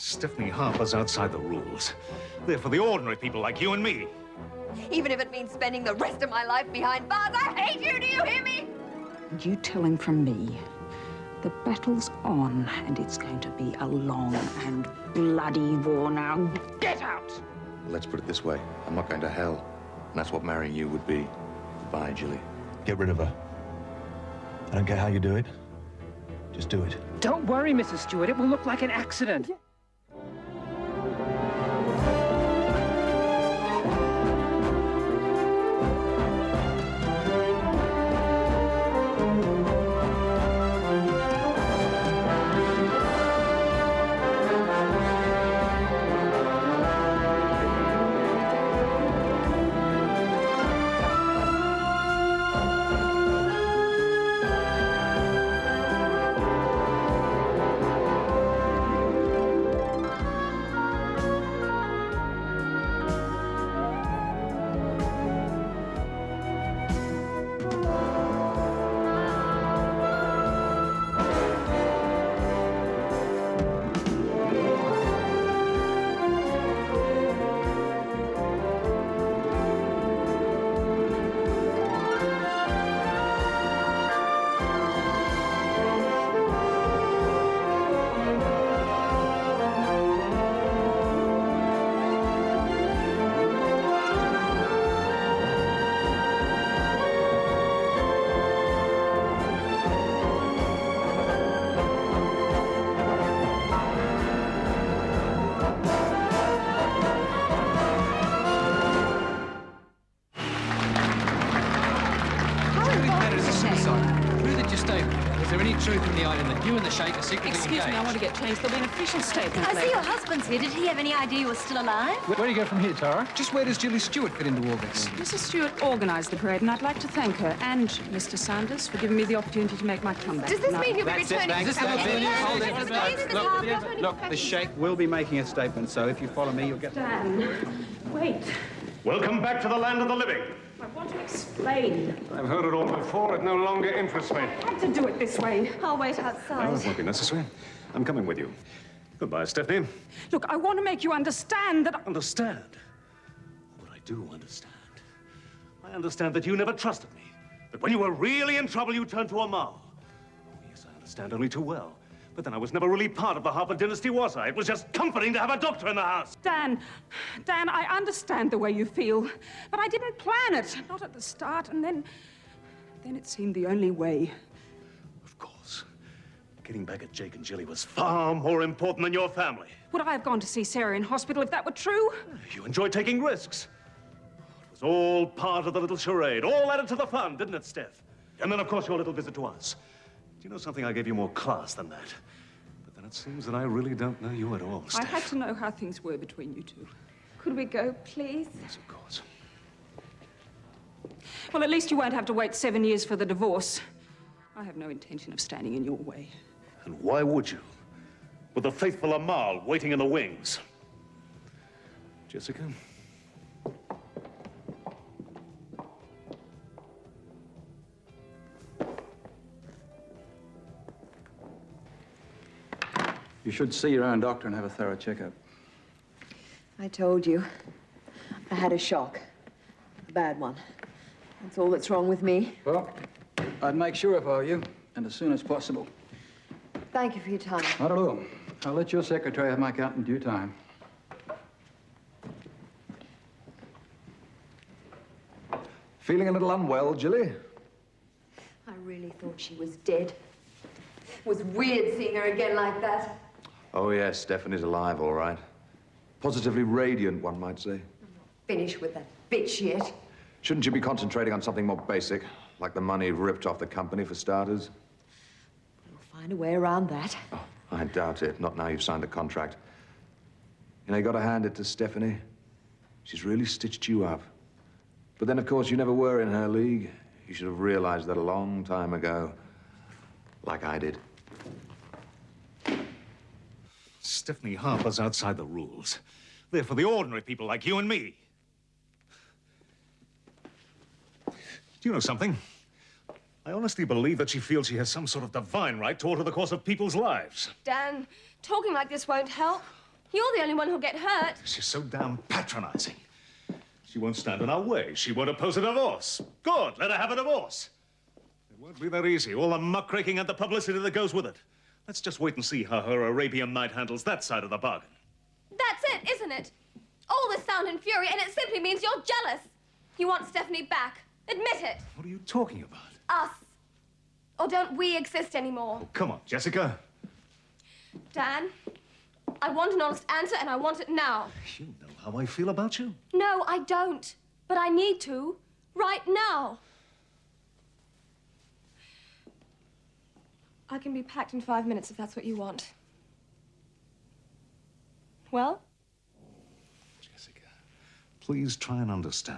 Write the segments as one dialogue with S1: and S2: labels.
S1: Stephanie Harper's outside the rules. They're for the ordinary people like you and me.
S2: Even if it means spending the rest of my life behind bars, I hate you, do you hear me?
S3: And you tell him from me, the battle's on, and it's going to be a long and bloody war now. Get out!
S4: Well, let's put it this way. I'm not going to hell, and that's what marrying you would be. Goodbye, Jilly.
S5: Get rid of her. I don't care how you do it. Just do it.
S6: Don't worry, Mrs. Stewart. It will look like an accident.
S7: Is there any truth in the item that you and the Sheikh are secretly engaged?
S3: Excuse me, I want to get changed. There'll be an official statement
S2: I
S3: later.
S2: see your husband's here. Did he have any idea you were still alive?
S7: Where do you go from here, Tara? Just where does Julie Stewart fit into all this?
S3: Mrs. Stewart organised the parade, and I'd like to thank her and Mr. Sanders for giving me the opportunity to make my comeback.
S2: Does this mean you'll be
S7: That's it,
S2: returning
S7: thanks.
S2: to
S7: Hold it.
S8: Look, the Sheikh will be making a statement, so if you follow me, you'll get...
S3: Dan, wait.
S1: Welcome back to the land of the living.
S3: I want to explain.
S9: I've heard it all before. It no longer interests me.
S3: I had to do it this way.
S2: I'll wait outside.
S1: No, it won't be necessary. I'm coming with you. Goodbye, Stephanie.
S3: Look, I want to make you understand that...
S1: Understand? But I do understand. I understand that you never trusted me. That when you were really in trouble, you turned to Amal. Oh, yes, I understand only too well. But then I was never really part of the Harper dynasty, was I? It was just comforting to have a doctor in the house.
S3: Dan, I understand the way you feel, but I didn't plan it. Not at the start, and then it seemed the only way.
S1: Of course. Getting back at Jake and Jilly was far more important than your family.
S3: Would I have gone to see Sarah in hospital if that were true?
S1: You enjoyed taking risks. It was all part of the little charade, all added to the fun, didn't it, Steph? And then, of course, your little visit to us. Do you know something? I gave you more class than that. But then it seems that I really don't know you at all, Steph.
S3: I had to know how things were between you two.
S2: Could we go, please?
S1: Yes, of course.
S3: Well, at least you won't have to wait 7 years for the divorce. I have no intention of standing in your way.
S1: And why would you? With the faithful Amal waiting in the wings. Jessica?
S8: You should see your own doctor and have a thorough checkup.
S2: I told you. I had a shock. A bad one. That's all that's wrong with me.
S8: Well, I'd make sure if I were you, and as soon as possible.
S2: Thank you for your time.
S8: Not at all. I'll let your secretary have my count in due time.
S4: Feeling a little unwell, Jilly?
S2: I really thought she was dead. It was weird seeing her again like that.
S4: Oh, yes, Stephanie's alive, all right. Positively radiant, one might say.
S2: Finish with that bitch yet.
S4: Shouldn't you be concentrating on something more basic, like the money ripped off the company, for starters?
S2: We'll find a way around that.
S4: Oh, I doubt it. Not now you've signed the contract. You know, you got to hand it to Stephanie. She's really stitched you up. But then, of course, you never were in her league. You should have realized that a long time ago, like I did.
S1: Stephanie Harper's outside the rules. They're for the ordinary people like you and me. Do you know something? I honestly believe that she feels she has some sort of divine right to alter the course of people's lives.
S2: Dan, talking like this won't help.
S10: You're the only one who'll get hurt.
S1: She's so damn patronizing. She won't stand in our way. She won't oppose a divorce. Good, let her have a divorce. It won't be that easy. All the muckraking and the publicity that goes with it. Let's just wait and see how her Arabian Night handles that side of the bargain.
S10: That's it, isn't it? All this sound and fury, and it simply means you're jealous. You want Stephanie back. Admit it.
S1: What are you talking about?
S10: Us. Or don't we exist anymore?
S1: Oh, come on, Jessica.
S10: Dan, I want an honest answer, and I want it now.
S1: You know how I feel about you.
S10: No, I don't. But I need to. Right now. I can be packed in 5 minutes if that's what you want. Well?
S1: Jessica, please try and understand.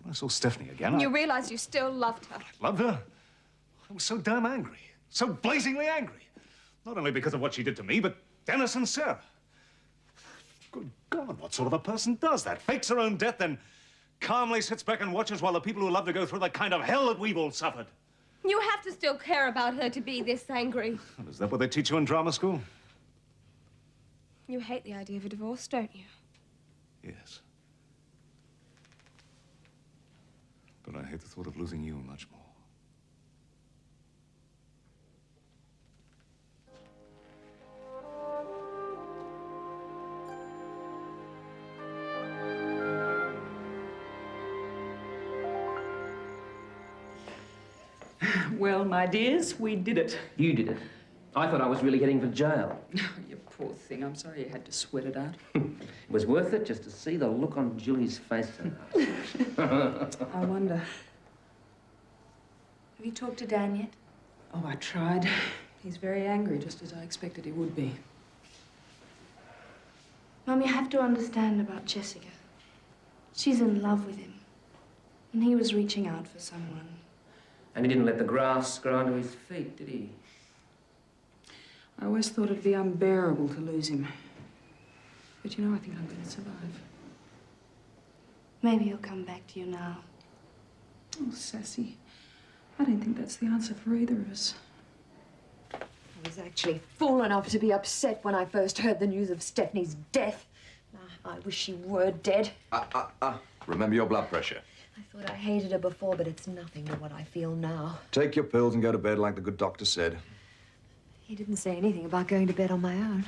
S1: When I saw Stephanie again,
S10: You realize you still loved her.
S1: I loved her. I was so damn angry. So blazingly angry. Not only because of what she did to me, but Dennis and Sarah. Good God, what sort of a person does that? Fakes her own death, then calmly sits back and watches while the people who love to go through the kind of hell that we've all suffered.
S10: You have to still care about her to be this angry.
S1: Well, is that what they teach you in drama school?
S10: You hate the idea of a divorce, don't you?
S1: Yes. But I hate the thought of losing you much more.
S3: Well, my dears, we did it.
S11: You did it. I thought I was really heading for jail.
S3: You poor thing. I'm sorry you had to sweat it out.
S11: It was worth it just to see the look on Julie's face tonight.
S3: I wonder.
S2: Have you talked to Dan yet?
S3: Oh, I tried. He's very angry, just as I expected he would be.
S12: Mum, you have to understand about Jessica. She's in love with him. And he was reaching out for someone.
S11: And he didn't let the grass grow under his feet, did he?
S3: I always thought it'd be unbearable to lose him. But you know, I think I'm going to survive.
S12: Maybe he'll come back to you now.
S3: Oh, Sassy. I don't think that's the answer for either of us.
S2: I was actually fool enough to be upset when I first heard the news of Stephanie's death. I wish she were dead.
S4: Remember your blood pressure.
S2: I thought I hated her before, but it's nothing to what I feel now.
S4: Take your pills and go to bed like the good doctor said.
S2: He didn't say anything about going to bed on my own.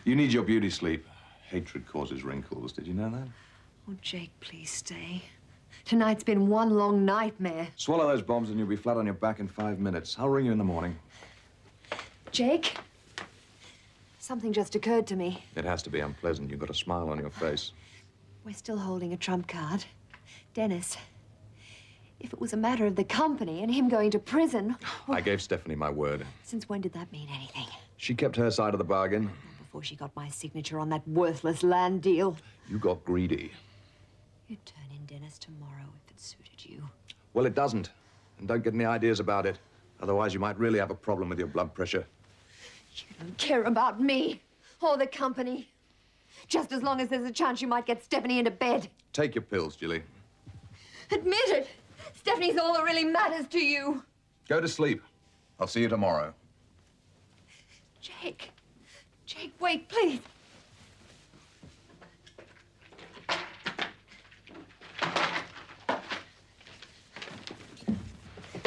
S4: You need your beauty sleep. Hatred causes wrinkles. Did you know that?
S2: Oh, Jake, please stay. Tonight's been one long nightmare.
S4: Swallow those bombs and you'll be flat on your back in 5 minutes. I'll ring you in the morning.
S2: Jake, something just occurred to me.
S4: It has to be unpleasant. You've got a smile on your face.
S2: We're still holding a trump card. Dennis, if it was a matter of the company and him going to prison...
S4: I gave Stephanie my word.
S2: Since when did that mean anything?
S4: She kept her side of the bargain.
S2: Before she got my signature on that worthless land deal.
S4: You got greedy.
S2: You'd turn in Dennis tomorrow if it suited you.
S4: Well, it doesn't. And don't get any ideas about it. Otherwise, you might really have a problem with your blood pressure.
S2: You don't care about me or the company. Just as long as there's a chance you might get Stephanie into bed.
S4: Take your pills, Julie.
S2: Admit it. Stephanie's all that really matters to you.
S4: Go to sleep. I'll see you tomorrow.
S2: Jake. Jake, wait, please.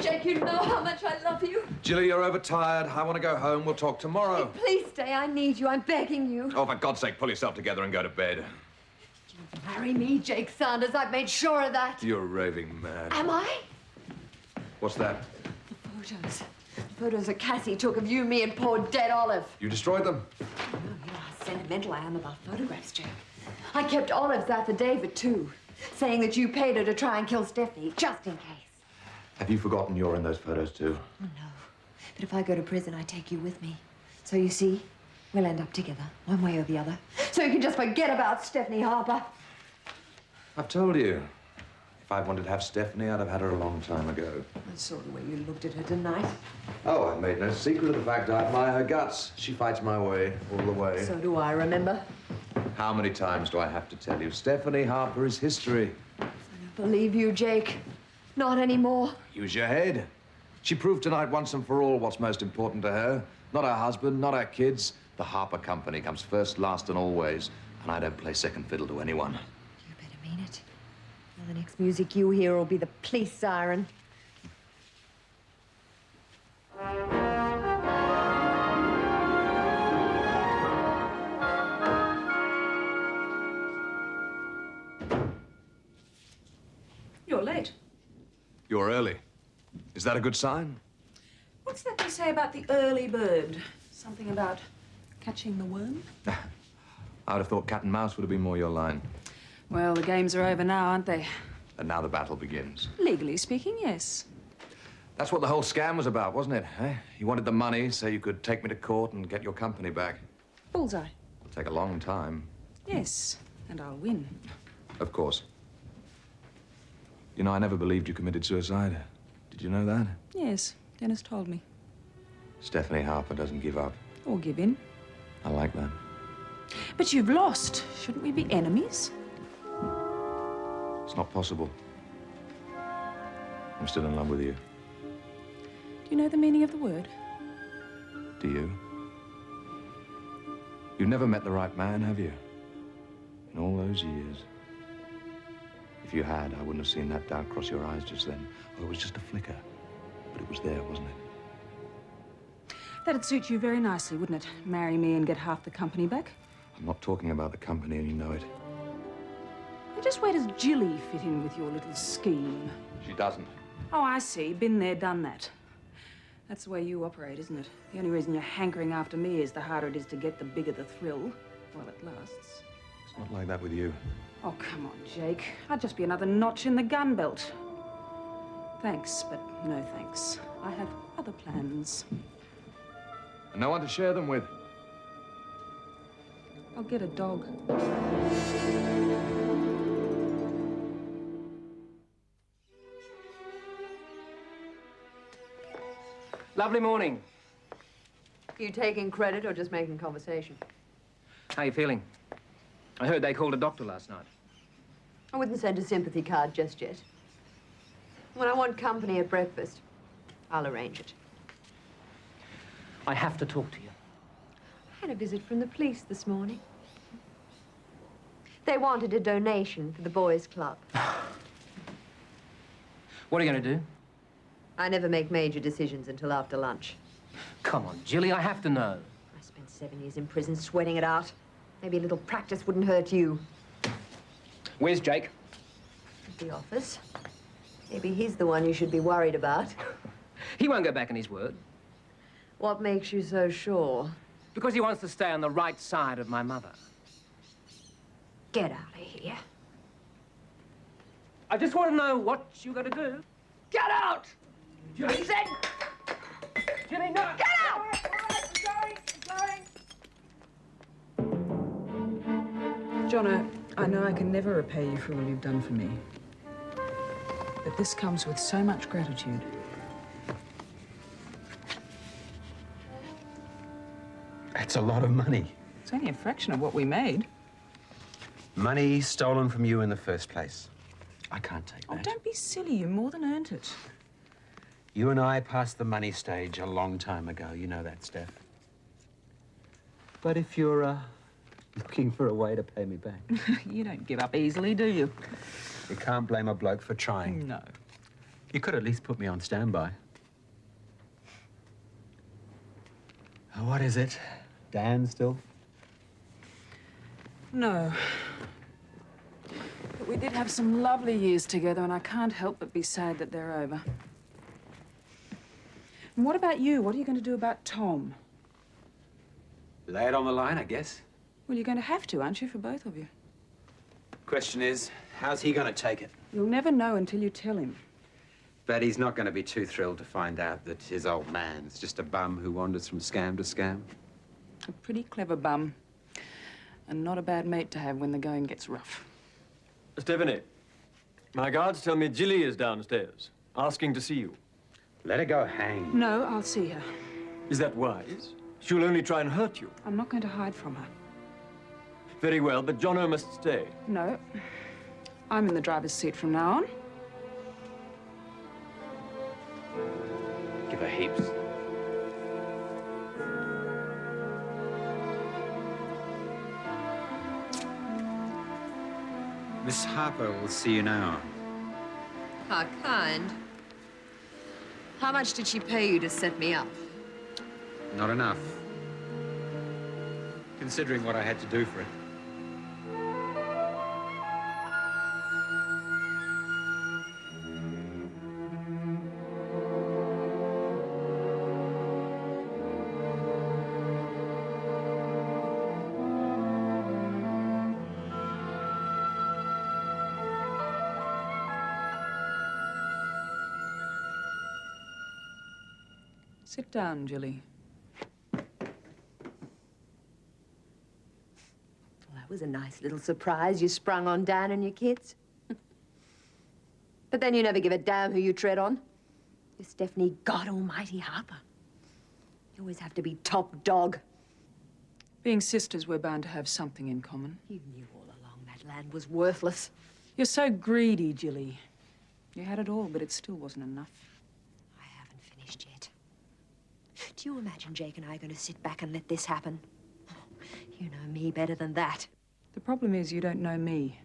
S2: Jake, you know how much I love you.
S4: Julie, you're overtired. I want to go home. We'll talk tomorrow.
S2: Please stay. I need you. I'm begging you.
S4: Oh, for God's sake, pull yourself together and go to bed.
S2: Marry me, Jake Sanders. I've made sure of that.
S4: You're raving mad.
S2: Am I?
S4: What's that?
S2: The photos. The photos that Cassie took of you, me, and poor dead Olive.
S4: You destroyed them?
S2: You know how sentimental I am about photographs, Jake. I kept Olive's affidavit, too, saying that you paid her to try and kill Stephanie, just in case.
S4: Have you forgotten you're in those photos, too?
S2: Oh, no. But if I go to prison, I take you with me. So you see, we'll end up together, one way or the other. So you can just forget about Stephanie Harper.
S4: I've told you. If I wanted to have Stephanie, I'd have had her a long time ago.
S2: I saw the way you looked at her tonight.
S4: Oh, I've made no secret of the fact I admire her guts. She fights my way, all the way.
S2: So do I, remember?
S4: How many times do I have to tell you? Stephanie Harper is history.
S2: I don't believe you, Jake. Not anymore.
S4: Use your head. She proved tonight once and for all what's most important to her. Not her husband, not her kids, The Harper Company comes first, last, and always, and I don't play second fiddle to anyone.
S2: You better mean it. Well, the next music you hear will be the police siren.
S3: You're late.
S4: You're early. Is that a good sign?
S3: What's that they say about the early bird? Something about catching the worm?
S4: I would have thought cat and mouse would have been more your line.
S3: Well, the games are over now, aren't they?
S4: And now the battle begins.
S3: Legally speaking, yes.
S4: That's what the whole scam was about, wasn't it? Eh? You wanted the money so you could take me to court and get your company back.
S3: Bullseye.
S4: It'll take a long time.
S3: Yes, and I'll win.
S4: Of course. You know, I never believed you committed suicide. Did you know that?
S3: Yes, Dennis told me.
S4: Stephanie Harper doesn't give up.
S3: Or give in.
S4: I like that.
S3: But you've lost. Shouldn't we be enemies?
S4: It's not possible. I'm still in love with you.
S3: Do you know the meaning of the word?
S4: Do you? You've never met the right man, have you? In all those years. If you had, I wouldn't have seen that doubt cross your eyes just then. Oh, it was just a flicker. But it was there, wasn't it?
S3: That'd suit you very nicely, wouldn't it? Marry me and get half the company back?
S4: I'm not talking about the company, and you know it.
S3: And just where does Jilly fit in with your little scheme?
S4: She doesn't.
S3: Oh, I see. Been there, done that. That's the way you operate, isn't it? The only reason you're hankering after me is the harder it is to get, the bigger the thrill, while it lasts.
S4: It's not like that with you.
S3: Oh, come on, Jake. I'd just be another notch in the gun belt. Thanks, but no thanks. I have other plans.
S4: And no one to share them with.
S3: I'll get a dog.
S7: Lovely morning.
S2: You taking credit or just making conversation?
S7: How are you feeling? I heard they called a doctor last night.
S2: I wouldn't send a sympathy card just yet. When I want company at breakfast, I'll arrange it.
S7: I have to talk to you.
S2: I had a visit from the police this morning. They wanted a donation for the boys' club.
S7: What are you going to do?
S2: I never make major decisions until after lunch.
S7: Come on, Jilly, I have to know.
S2: I spent 7 years in prison sweating it out. Maybe a little practice wouldn't hurt you.
S7: Where's Jake?
S2: At the office. Maybe he's the one you should be worried about.
S7: He won't go back on his word.
S2: What makes you so sure?
S7: Because he wants to stay on the right side of my mother.
S2: Get out of here.
S7: I just want to know what you got to do.
S2: Get out!
S7: Jilly said... Jilly, no!
S2: Get out!
S3: Jono, I know I can never repay you for all you've done for me. But this comes with so much gratitude.
S13: That's a lot of money.
S3: It's only a fraction of what we made.
S13: Money stolen from you in the first place. I can't take that.
S3: Oh, don't be silly. You more than earned it.
S13: You and I passed the money stage a long time ago. You know that, Steph. But if you're, looking for a way to pay me back...
S3: You don't give up easily, do you?
S13: You can't blame a bloke for trying.
S3: No.
S13: You could at least put me on standby. Oh, what is it? Dan still?
S3: No. But we did have some lovely years together, and I can't help but be sad that they're over. And what about you? What are you going to do about Tom?
S13: Lay it on the line, I guess.
S3: Well, you're going to have to, aren't you, for both of you?
S13: Question is, how's he going to take it?
S3: You'll never know until you tell him.
S13: Bet he's not going to be too thrilled to find out that his old man's just a bum who wanders from scam to scam.
S3: A pretty clever bum. And not a bad mate to have when the going gets rough.
S14: Stephanie, my guards tell me Jilly is downstairs, asking to see you.
S13: Let her go hang.
S3: No, I'll see her.
S14: Is that wise? She'll only try and hurt you.
S3: I'm not going to hide from her.
S14: Very well, but Jono must stay.
S3: No. I'm in the driver's seat from now on.
S13: Give her heaps. Miss Harper will see you now.
S2: How kind. How much did she pay you to set me up?
S13: Not enough. Considering what I had to do for it.
S3: Sit down, Jilly.
S2: Well, that was a nice little surprise you sprung on Dan and your kids. But then you never give a damn who you tread on. You're Stephanie God Almighty Harper. You always have to be top dog.
S3: Being sisters, we're bound to have something in common.
S2: You knew all along that land was worthless.
S3: You're so greedy, Jilly. You had it all, but it still wasn't enough.
S2: I haven't finished yet. Do you imagine Jake and I are going to sit back and let this happen? Oh, you know me better than that.
S3: The problem is you don't know me.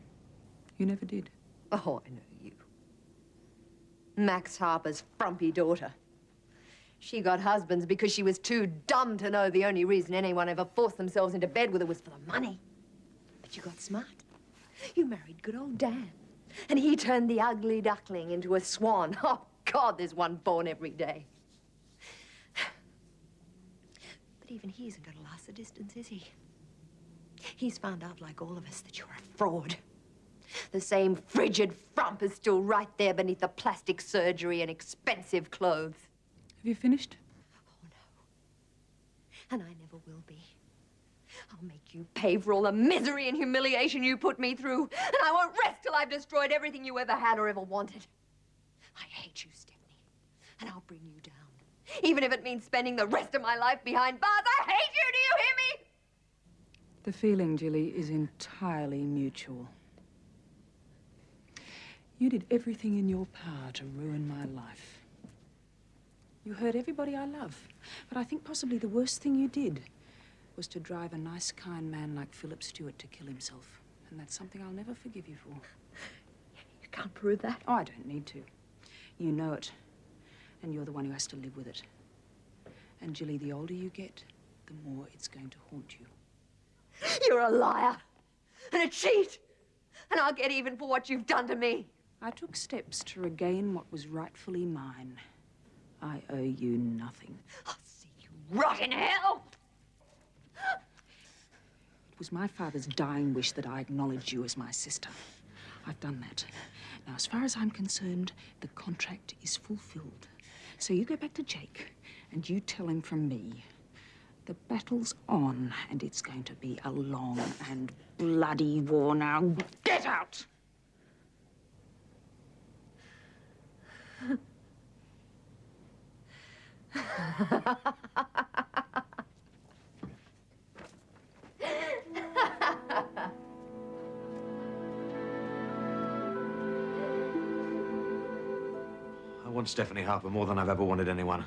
S3: You never did.
S2: Oh, I know you. Max Harper's frumpy daughter. She got husbands because she was too dumb to know the only reason anyone ever forced themselves into bed with her was for the money. But you got smart. You married good old Dan. And he turned the ugly duckling into a swan. Oh, God, there's one born every day. But even he isn't going to last the distance, is he? He's found out, like all of us, that you're a fraud. The same frigid frump is still right there beneath the plastic surgery and expensive clothes.
S3: Have you finished?
S2: Oh, no. And I never will be. I'll make you pay for all the misery and humiliation you put me through. And I won't rest till I've destroyed everything you ever had or ever wanted. I hate you, Stephanie. And I'll bring you down. Even if it means spending the rest of my life behind bars. I hate you, do you hear me?
S3: The feeling, Jilly, is entirely mutual. You did everything in your power to ruin my life. You hurt everybody I love. But I think possibly the worst thing you did was to drive a nice, kind man like Philip Stewart to kill himself. And that's something I'll never forgive you for.
S2: You can't prove that.
S3: Oh, I don't need to. You know it. And you're the one who has to live with it. And, Jilly, the older you get, the more it's going to haunt you.
S2: You're a liar and a cheat. And I'll get even for what you've done to me.
S3: I took steps to regain what was rightfully mine. I owe you nothing.
S2: I'll see you rot in hell.
S3: It was my father's dying wish that I acknowledge you as my sister. I've done that. Now, as far as I'm concerned, the contract is fulfilled. So you go back to Jake and you tell him from me, the battle's on and it's going to be a long and bloody war. Now, get out!
S4: I want Stephanie Harper more than I've ever wanted anyone.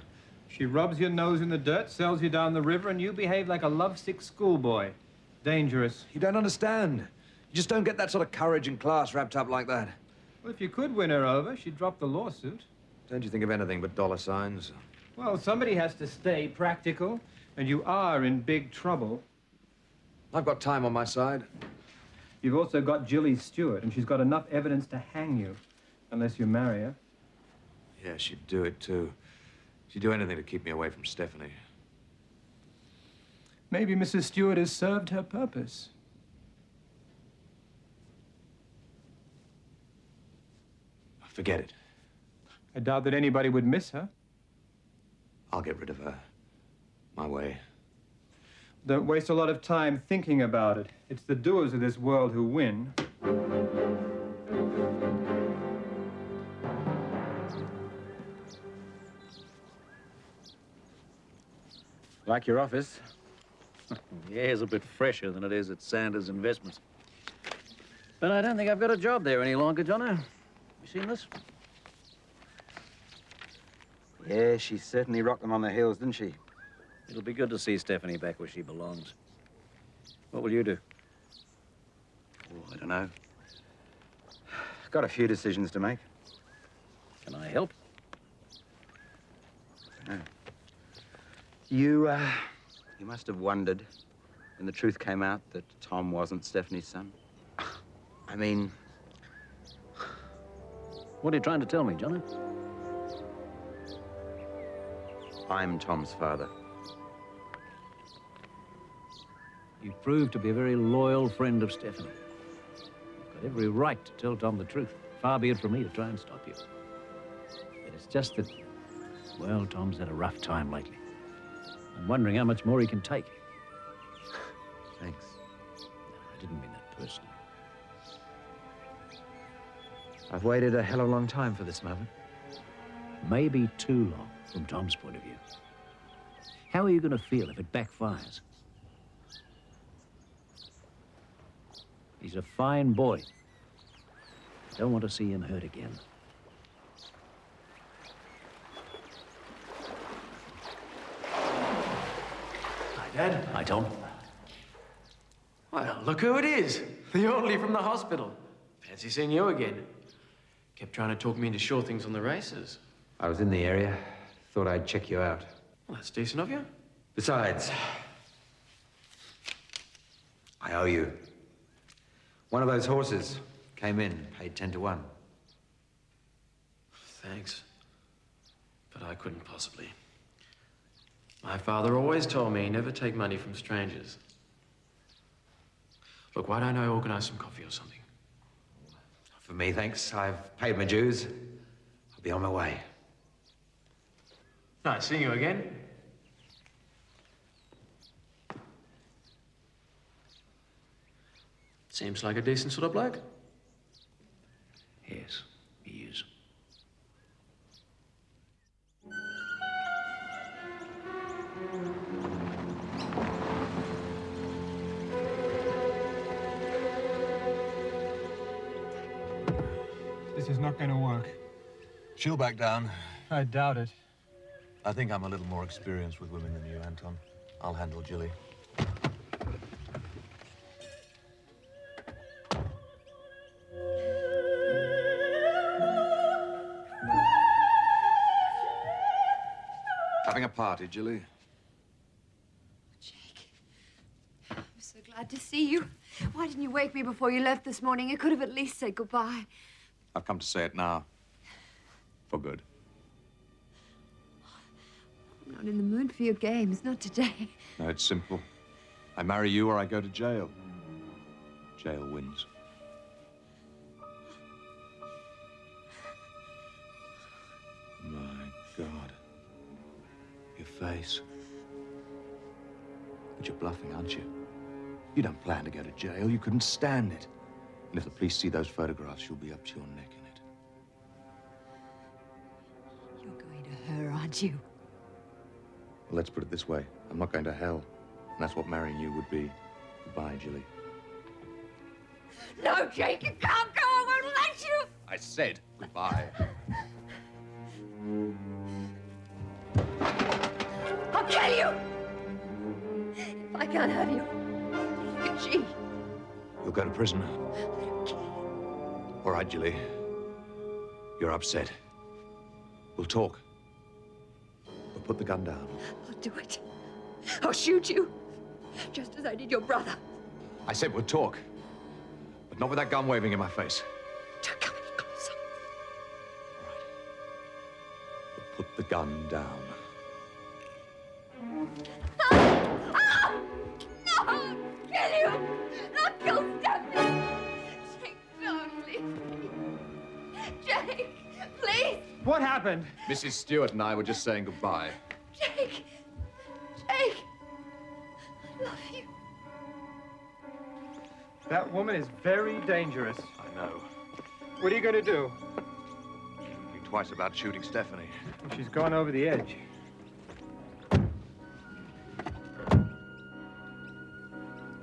S14: She rubs your nose in the dirt, sells you down the river, and you behave like a lovesick schoolboy. Dangerous.
S4: You don't understand. You just don't get that sort of courage and class wrapped up like that.
S14: Well, if you could win her over, she'd drop the lawsuit.
S4: Don't you think of anything but dollar signs?
S14: Well, somebody has to stay practical, and you are in big trouble.
S4: I've got time on my side.
S14: You've also got Jilly Stewart, and she's got enough evidence to hang you, unless you marry her.
S4: Yeah, she'd do it, too. She'd do anything to keep me away from Stephanie.
S14: Maybe Mrs. Stewart has served her purpose.
S4: Forget it.
S14: I doubt that anybody would miss her.
S4: I'll get rid of her. My way.
S14: Don't waste a lot of time thinking about it. It's the doers of this world who win.
S15: Like your office? The air's a bit fresher than it is at Sanders Investments. But I don't think I've got a job there any longer, Jono. You seen this?
S13: Yeah, she certainly rocked them on the hills, didn't she?
S15: It'll be good to see Stephanie back where she belongs. What will you do?
S13: Oh, I don't know. Got a few decisions to make.
S15: Can I help?
S13: No. You must have wondered when the truth came out that Tom wasn't Stephanie's son. I mean...
S15: What are you trying to tell me, Johnny?
S13: I'm Tom's father.
S15: You proved to be a very loyal friend of Stephanie. You've got every right to tell Tom the truth. Far be it from me to try and stop you. But it's just that, well, Tom's had a rough time lately. I'm wondering how much more he can take.
S13: Thanks.
S15: No, I didn't mean that personally.
S13: I've waited a hell of a long time for this moment.
S15: Maybe too long, from Tom's point of view. How are you going to feel if it backfires? He's a fine boy. I don't want to see him hurt again.
S16: Hi, Dad.
S15: Hi, Tom.
S16: Well, look who it is. The orderly from the hospital. Fancy seeing you again. Kept trying to talk me into sure things on the races.
S13: I was in the area. Thought I'd check you out.
S16: Well, that's decent of you.
S13: Besides, I owe you. One of those horses came in, paid 10 to 1.
S16: Thanks. But I couldn't possibly. My father always told me never take money from strangers. Look, why don't I organize some coffee or something?
S13: For me, thanks. I've paid my dues. I'll be on my way.
S16: Nice seeing you again. Seems like a decent sort of bloke.
S15: Yes, he is.
S14: This is not going to work.
S5: She'll back down.
S14: I doubt it.
S5: I think I'm a little more experienced with women than you, Anton. I'll handle Jilly.
S4: Having a party, Jilly?
S2: Jake, I'm so glad to see you. Why didn't you wake me before you left this morning? You could have at least said goodbye.
S4: I've come to say it now. For good.
S2: I'm not in the mood for your games, not today.
S4: No, it's simple. I marry you or I go to jail. Jail wins. My God. Your face. But you're bluffing, aren't you? You don't plan to go to jail. You couldn't stand it. And if the police see those photographs, you'll be up to your neck in it.
S2: You're going to her, aren't you?
S4: Well, let's put it this way. I'm not going to hell. And that's what marrying you would be. Goodbye, Jilly.
S2: No, Jake, you can't go. I won't let you.
S4: I said goodbye.
S2: I'll kill you. If I can't have you, she.
S4: You'll go to prison. All right, Jilly. You're upset. We'll talk. But put the gun down.
S2: I'll do it. I'll shoot you, just as I did your brother.
S4: I said we'll talk. But not with that gun waving in my face.
S2: Don't come any closer.
S4: All right. But put the gun down.
S2: No! Kill you! Not kill Stephanie! Jake, don't leave me. Jake, please!
S14: What happened?
S4: Mrs. Stewart and I were just saying goodbye.
S2: Jake! Jake! I love you.
S14: That woman is very dangerous.
S4: I know.
S14: What are you going to do?
S4: Think twice about shooting Stephanie.
S14: She's gone over the edge.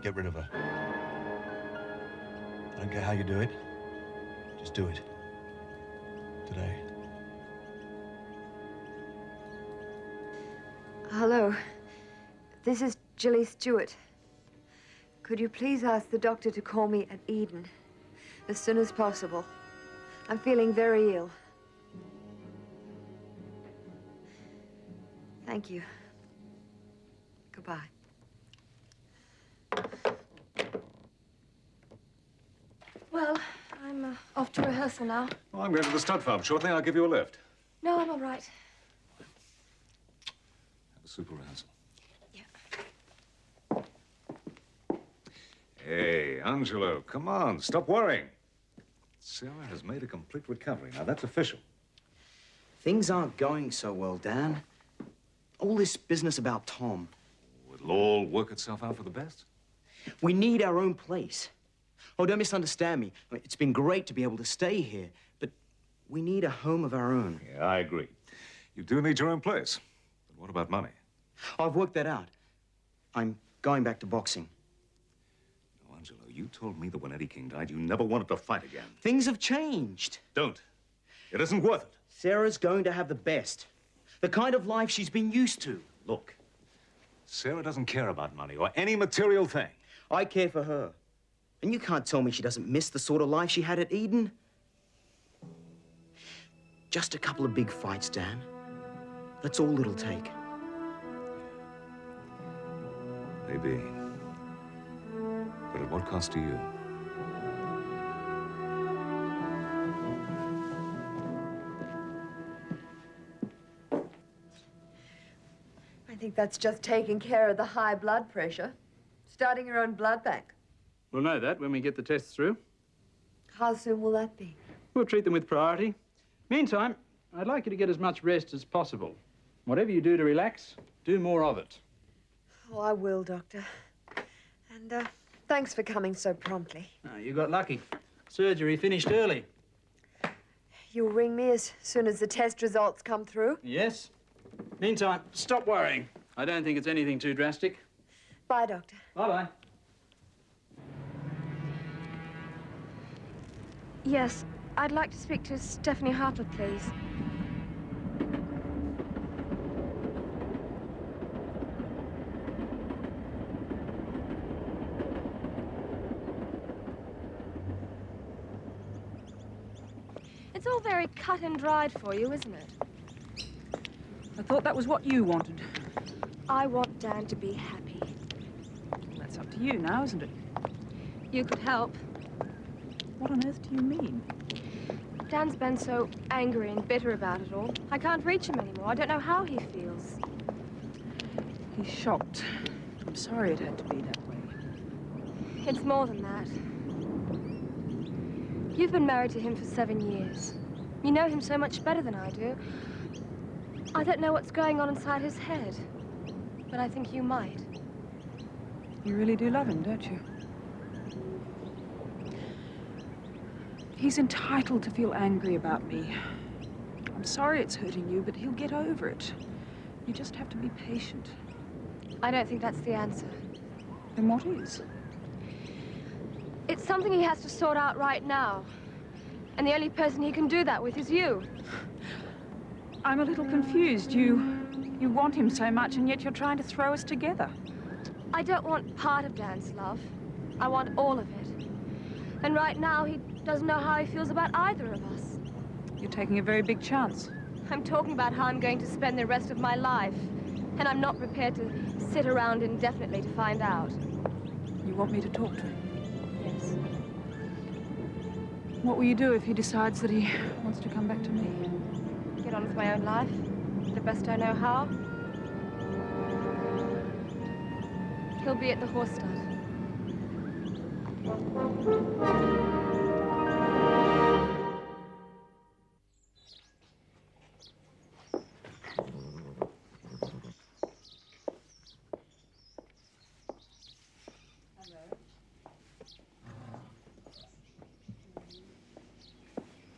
S5: Get rid of her. I don't care how you do it. Just do it. Today.
S2: Hello. This is Jilly Stewart. Could you please ask the doctor to call me at Eden as soon as possible? I'm feeling very ill. Thank you. Goodbye.
S10: Well, I'm off to rehearsal now.
S1: Well, I'm going to the stud farm shortly. I'll give you a lift.
S10: No, I'm all right.
S1: Have a super rehearsal.
S10: Yeah.
S1: Hey, Angelo, come on. Stop worrying. Sarah has made a complete recovery. Now, that's official.
S17: Things aren't going so well, Dan. All this business about Tom.
S1: It'll all work itself out for the best.
S17: We need our own place. Oh, don't misunderstand me. I mean, it's been great to be able to stay here, but we need a home of our own.
S1: Yeah, I agree. You do need your own place. But what about money?
S17: I've worked that out. I'm going back to boxing.
S1: No, Angelo, you told me that when Eddie King died, you never wanted to fight again.
S17: Things have changed.
S1: Don't. It isn't worth it.
S17: Sarah's going to have the best. The kind of life she's been used to.
S1: Look, Sarah doesn't care about money or any material thing.
S17: I care for her. And you can't tell me she doesn't miss the sort of life she had at Eden. Just a couple of big fights, Dan. That's all it'll take.
S1: Maybe. But at what cost to you?
S2: I think that's just taking care of the high blood pressure. Starting your own blood bank.
S8: We'll know that when we get the tests through.
S2: How soon will that be?
S8: We'll treat them with priority. Meantime, I'd like you to get as much rest as possible. Whatever you do to relax, do more of it.
S2: Oh, I will, Doctor. And, thanks for coming so promptly.
S8: Oh, you got lucky. Surgery finished early.
S2: You'll ring me as soon as the test results come through?
S8: Yes. Meantime, stop worrying. I don't think it's anything too drastic.
S2: Bye, Doctor.
S8: Bye-bye.
S10: Yes, I'd like to speak to Stephanie Harper, please. It's all very cut and dried for you, isn't it?
S3: I thought that was what you wanted.
S10: I want Dan to be happy.
S3: That's up to you now, isn't it?
S10: You could help.
S3: What on earth do you mean?
S10: Dan's been so angry and bitter about it all. I can't reach him anymore. I don't know how he feels.
S3: He's shocked. I'm sorry it had to be that way.
S10: It's more than that. You've been married to him for 7 years. You know him so much better than I do. I don't know what's going on inside his head, but I think you might.
S3: You really do love him, don't you? He's entitled to feel angry about me. I'm sorry it's hurting you, but he'll get over it. You just have to be patient.
S10: I don't think that's the answer.
S3: Then what is?
S10: It's something he has to sort out right now. And the only person he can do that with is you.
S3: I'm a little confused. You want him so much, and yet you're trying to throw us together.
S10: I don't want part of Dan's love. I want all of it. And right now, he doesn't know how he feels about either of us.
S3: You're taking a very big chance.
S10: I'm talking about how I'm going to spend the rest of my life. And I'm not prepared to sit around indefinitely to find out.
S3: You want me to talk to him?
S10: Yes.
S3: What will you do if he decides that he wants to come back to me?
S10: Get on with my own life, the best I know how. He'll be at the horse stud.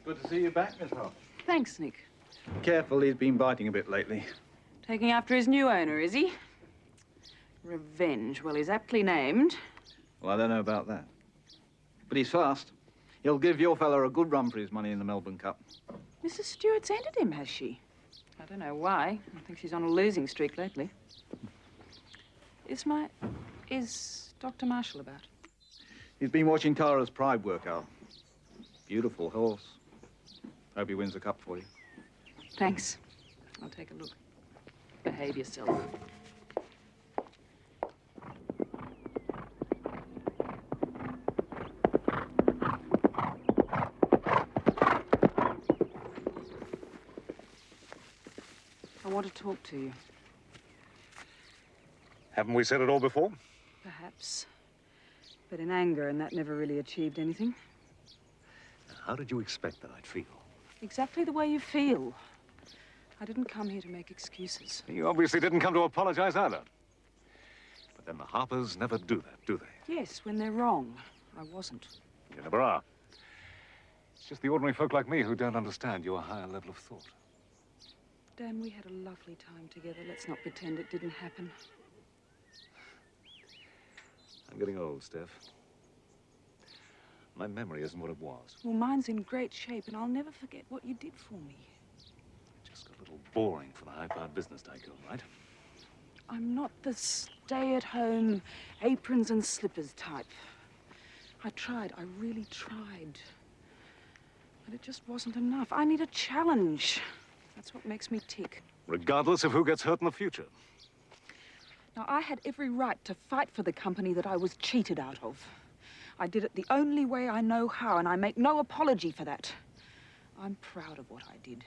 S8: Good to see you back, Miss Hoff.
S3: Thanks, Nick.
S8: Careful, he's been biting a bit lately.
S3: Taking after his new owner, is he? Revenge. Well, he's aptly named.
S8: Well, I don't know about that. But he's fast. He'll give your fella a good run for his money in the Melbourne Cup.
S3: Mrs. Stewart's ended him, has she? I don't know why. I think she's on a losing streak lately. Is Dr. Marshall about?
S8: He's been watching Tara's pride work out. Beautiful horse. Hope he wins the cup for you.
S3: Thanks. I'll take a look. Behave yourself. I want to talk to you.
S1: Haven't we said it all before?
S3: Perhaps. But in anger, and that never really achieved anything.
S1: Now, how did you expect that I'd feel?
S3: Exactly the way you feel. I didn't come here to make excuses.
S1: You obviously didn't come to apologize either. But then the Harpers never do that, do they?
S3: Yes, when they're wrong. I wasn't.
S1: You never are. It's just the ordinary folk like me who don't understand your higher level of thought.
S3: Dan, we had a lovely time together. Let's not pretend it didn't happen.
S1: I'm getting old, Steph. My memory isn't what it was.
S3: Well, mine's in great shape, and I'll never forget what you did for me.
S1: It just got a little boring for the high-powered business tycoon, right?
S3: I'm not the stay-at-home, aprons and slippers type. I tried. I really tried. But it just wasn't enough. I need a challenge. That's what makes me tick.
S1: Regardless of who gets hurt in the future.
S3: Now, I had every right to fight for the company that I was cheated out of. I did it the only way I know how, and I make no apology for that. I'm proud of what I did.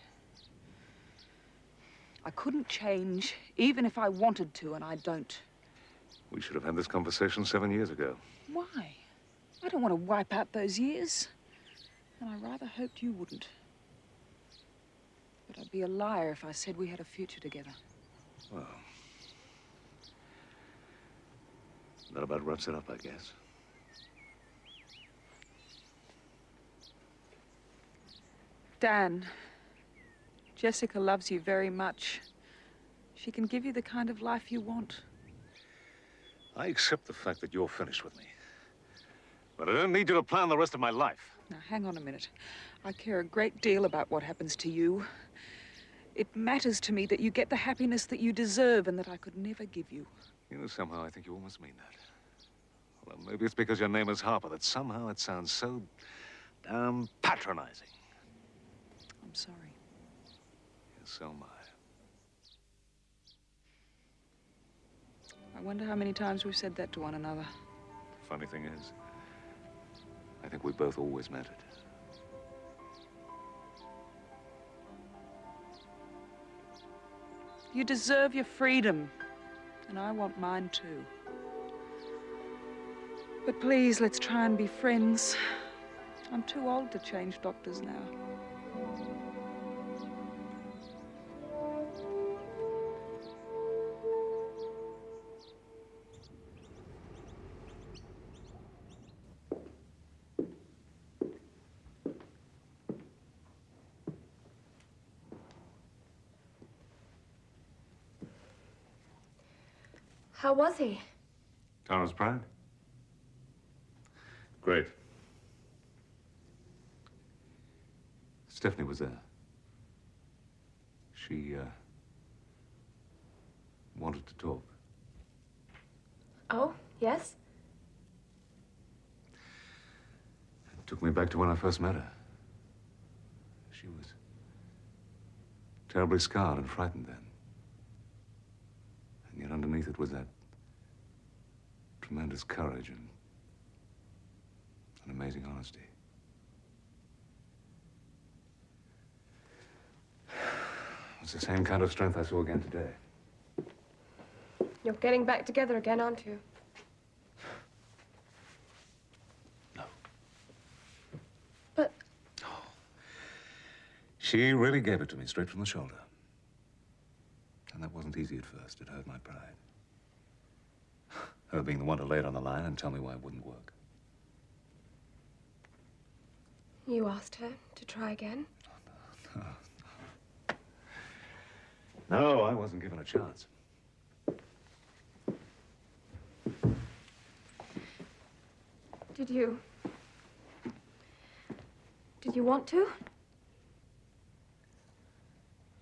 S3: I couldn't change, even if I wanted to, and I don't.
S1: We should have had this conversation 7 years ago.
S3: Why? I don't want to wipe out those years. And I rather hoped you wouldn't. But I'd be a liar if I said we had a future together.
S1: Well, that about wraps it up, I guess.
S3: Dan, Jessica loves you very much. She can give you the kind of life you want.
S1: I accept the fact that you're finished with me. But I don't need you to plan the rest of my life.
S3: Now, hang on a minute. I care a great deal about what happens to you. It matters to me that you get the happiness that you deserve and that I could never give you.
S1: You know, somehow I think you almost mean that. Well, maybe it's because your name is Harper that somehow it sounds so damn patronizing.
S3: I'm sorry.
S1: Yes, so am I.
S3: I wonder how many times we've said that to one another.
S1: The funny thing is, I think we both always meant it.
S3: You deserve your freedom, and I want mine too. But please, let's try and be friends. I'm too old to change doctors now.
S10: How was he?
S1: Tara's pride? Great. Stephanie was there. She, wanted to talk.
S10: Oh, yes?
S1: It took me back to when I first met her. She was terribly scarred and frightened then. And yet underneath it was that tremendous courage and an amazing honesty. It's the same kind of strength I saw again today.
S10: You're getting back together again, aren't you?
S1: No.
S10: But...
S1: She really gave it to me straight from the shoulder. And that wasn't easy at first. It hurt my pride. Her being the one to lay it on the line and tell me why it wouldn't work.
S10: You asked her to try again?
S1: No, I wasn't given a chance.
S10: Did you want to?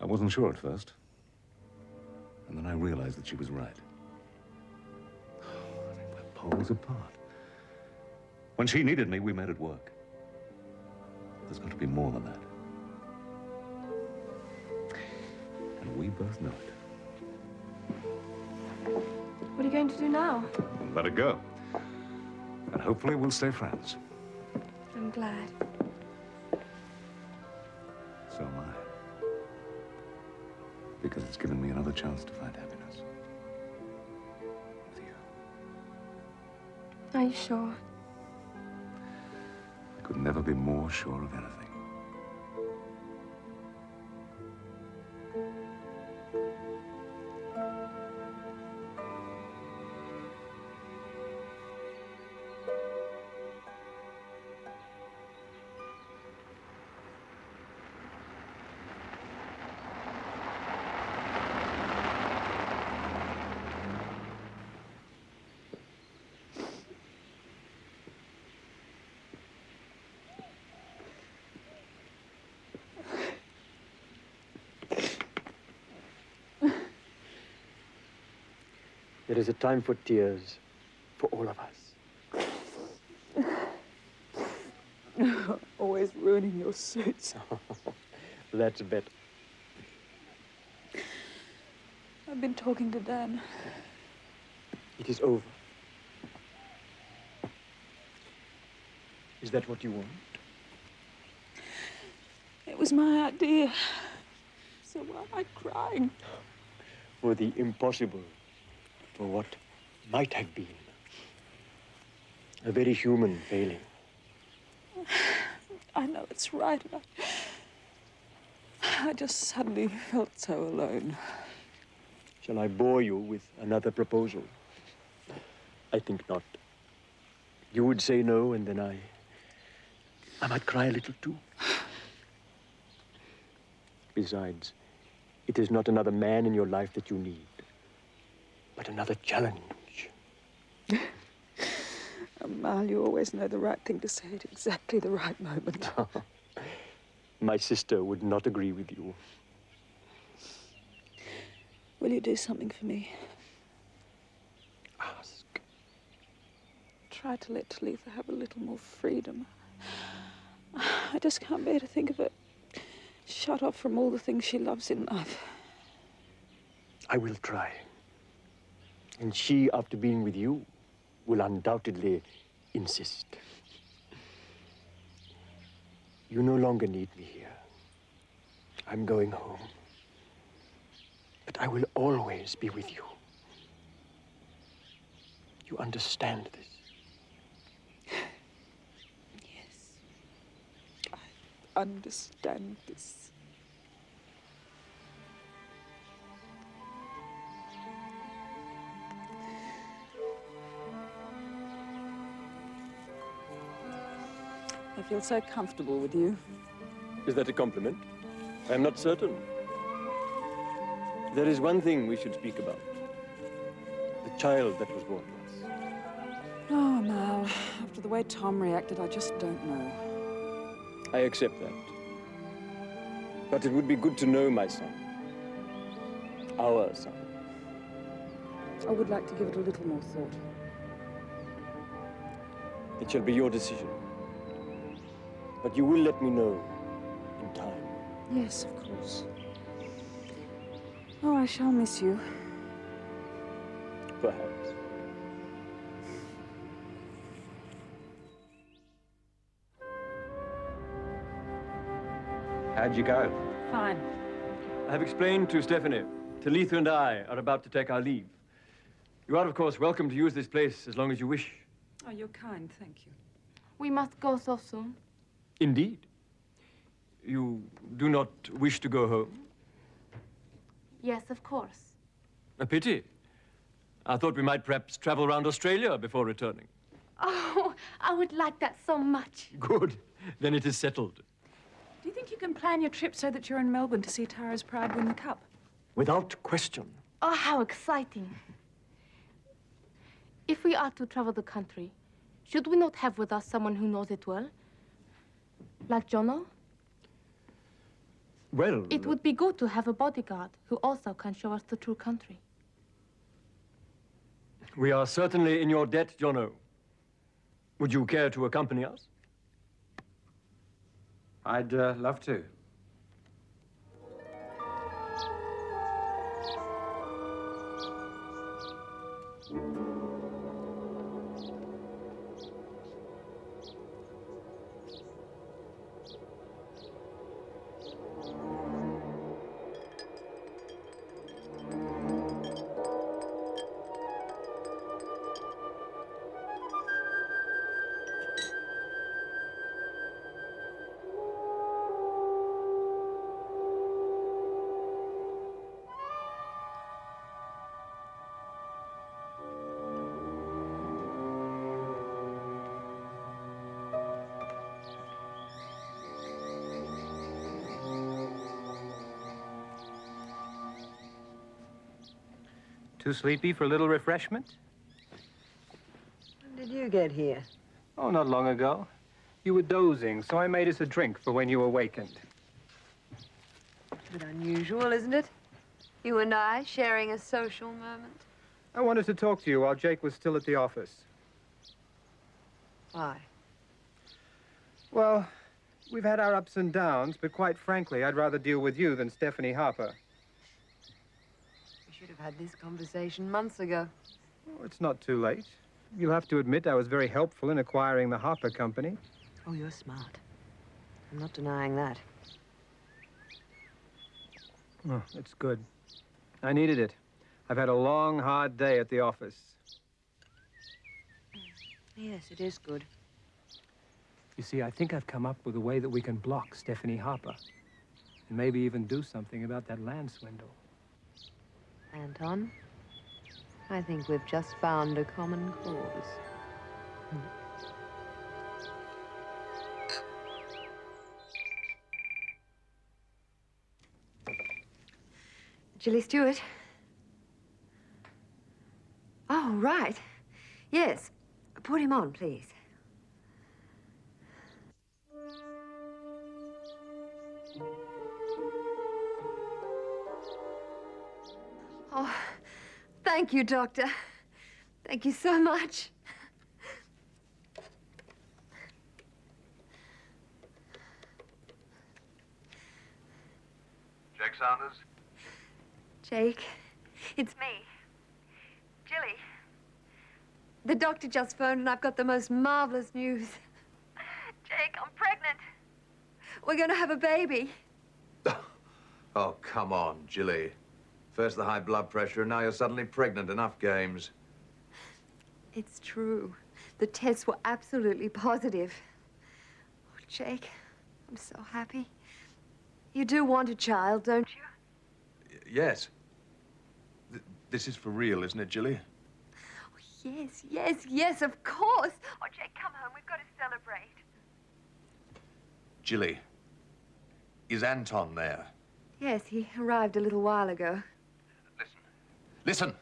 S1: I wasn't sure at first. And then I realized that she was right. I think we're poles apart. When she needed me, we made it work. There's got to be more than that. both know it.
S10: What are you going to do now?
S1: Let it go. And hopefully we'll stay friends.
S10: I'm glad.
S1: So am I. Because it's given me another chance to find happiness. With you.
S10: Are you sure?
S1: I could never be more sure of anything.
S18: There is a time for tears for all of us.
S3: Always ruining your suits.
S18: That's better.
S3: I've been talking to Dan.
S18: It is over. Is that what you want?
S3: It was my idea. So why am I crying?
S18: For the impossible. For what might have been. A very human failing.
S3: I know it's right. I just suddenly felt so alone.
S18: Shall I bore you with another proposal? I think not. You would say no, and then I might cry a little too. Besides, it is not another man in your life that you need, but another challenge.
S3: Mal, you always know the right thing to say at exactly the right moment.
S18: My sister would not agree with you.
S3: Will you do something for me?
S18: Ask.
S3: Try to let Talitha have a little more freedom. I just can't bear to think of her shut off from all the things she loves in life.
S18: I will try. And she, after being with you, will undoubtedly insist. You no longer need me here. I'm going home. But I will always be with you. You understand this?
S3: Yes. I understand this. I feel so comfortable with you.
S18: Is that a compliment? I am not certain. There is one thing we should speak about. The child that was born to us.
S3: Oh, Mal, after the way Tom reacted, I just don't know.
S18: I accept that. But it would be good to know my son. Our son.
S3: I would like to give it a little more thought.
S18: It shall be your decision. But you will let me know in time.
S3: Yes, of course. Oh, I shall miss you.
S18: Perhaps.
S13: How'd you go?
S3: Fine.
S18: I have explained to Stephanie. Talitha and I are about to take our leave. You are, of course, welcome to use this place as long as you wish.
S3: Oh, you're kind, thank you.
S10: We must go so soon.
S18: Indeed. You do not wish to go home?
S10: Yes, of course.
S18: A pity. I thought we might perhaps travel around Australia before returning.
S10: Oh, I would like that so much.
S18: Good. Then it is settled.
S3: Do you think you can plan your trip so that you're in Melbourne to see Tara's Pride win the Cup?
S18: Without question.
S10: Oh, how exciting. If we are to travel the country, should we not have with us someone who knows it well? Like Jono?
S18: Well...
S10: It would be good to have a bodyguard who also can show us the true country.
S18: We are certainly in your debt, Jono. Would you care to accompany us?
S14: I'd love to. Too sleepy for a little refreshment?
S19: When did you get here?
S14: Oh, not long ago. You were dozing, so I made us a drink for when you awakened.
S2: A bit unusual, isn't it? You and I sharing a social moment.
S14: I wanted to talk to you while Jake was still at the office.
S19: Why?
S14: Well, we've had our ups and downs, but quite frankly, I'd rather deal with you than Stephanie Harper.
S19: We should have had this conversation months ago.
S14: Oh, it's not too late. You'll have to admit I was very helpful in acquiring the Harper Company.
S19: Oh, you're smart. I'm not denying that.
S14: Oh, it's good. I needed it. I've had a long, hard day at the office.
S19: Yes, it is good.
S14: You see, I think I've come up with a way that we can block Stephanie Harper. And maybe even do something about that land swindle.
S19: Anton, I think we've just found a common cause.
S2: Julie Stewart. Oh, right. Yes. Put him on, please. Oh, thank you, Doctor. Thank you so much.
S4: Jake Saunders?
S2: Jake, it's me. Jilly. The doctor just phoned and I've got the most marvelous news. Jake, I'm pregnant. We're going to have a baby.
S4: Oh, come on, Jilly. First the high blood pressure, and now you're suddenly pregnant. Enough games.
S2: It's true. The tests were absolutely positive. Oh, Jake, I'm so happy. You do want a child, don't you?
S4: Yes. This is for real, isn't it, Jilly?
S2: Oh, yes, yes, yes, of course. Oh, Jake, come home. We've got to celebrate.
S4: Jilly, is Anton there?
S2: Yes, he arrived a little while ago.
S4: Listen.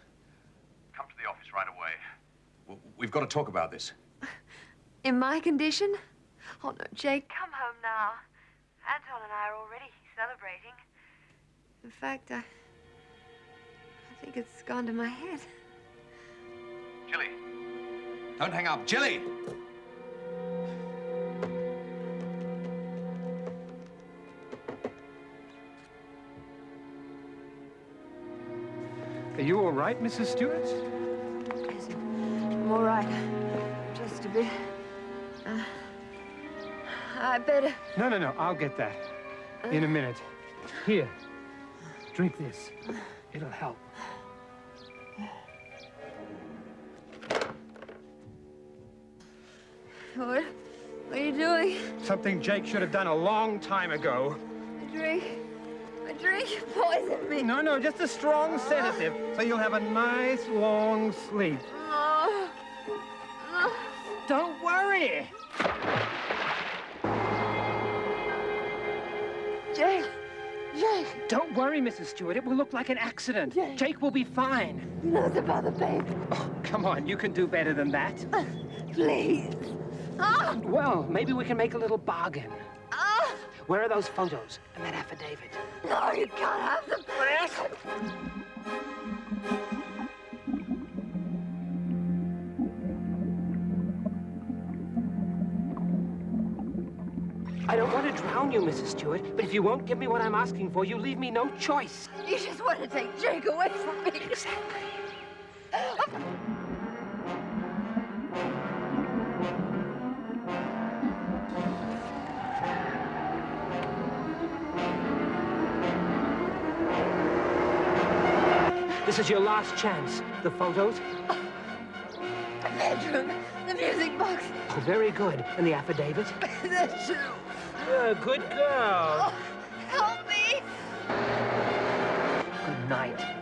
S4: Come to the office right away. We've got to talk about this.
S2: In my condition? Oh, no, Jake, come home now. Anton and I are already celebrating. In fact, I think it's gone to my head.
S4: Jilly, don't hang up. Jilly!
S14: Are you all right, Mrs. Stewart?
S2: Yes, I'm all right. Just a bit. I better...
S14: No, I'll get that. In a minute. Here, drink this. It'll help.
S2: What are you doing?
S14: Something Jake should have done a long time ago.
S2: A drink? You poisoned me.
S14: No, just a strong sedative, so you'll have a nice, long sleep.
S2: Oh.
S14: Don't worry.
S2: Jake!
S6: Don't worry, Mrs. Stewart. It will look like an accident. Jake will be fine.
S2: He knows about the baby.
S6: Oh, come on. You can do better than that.
S2: Please. Oh.
S6: Well, maybe we can make a little bargain.
S2: Oh.
S6: Where are those photos and that affidavit?
S2: No, you can't have them.
S6: I don't want to drown you, Mrs. Stewart, but if you won't give me what I'm asking for, you leave me no choice.
S2: You just want to take Jake away from me.
S6: Exactly.
S14: This is your last chance. The photos?
S2: The bedroom, the music box.
S14: Oh, very good. And the affidavit?
S2: The shoe.
S14: Good girl.
S2: Oh, help me.
S14: Good night.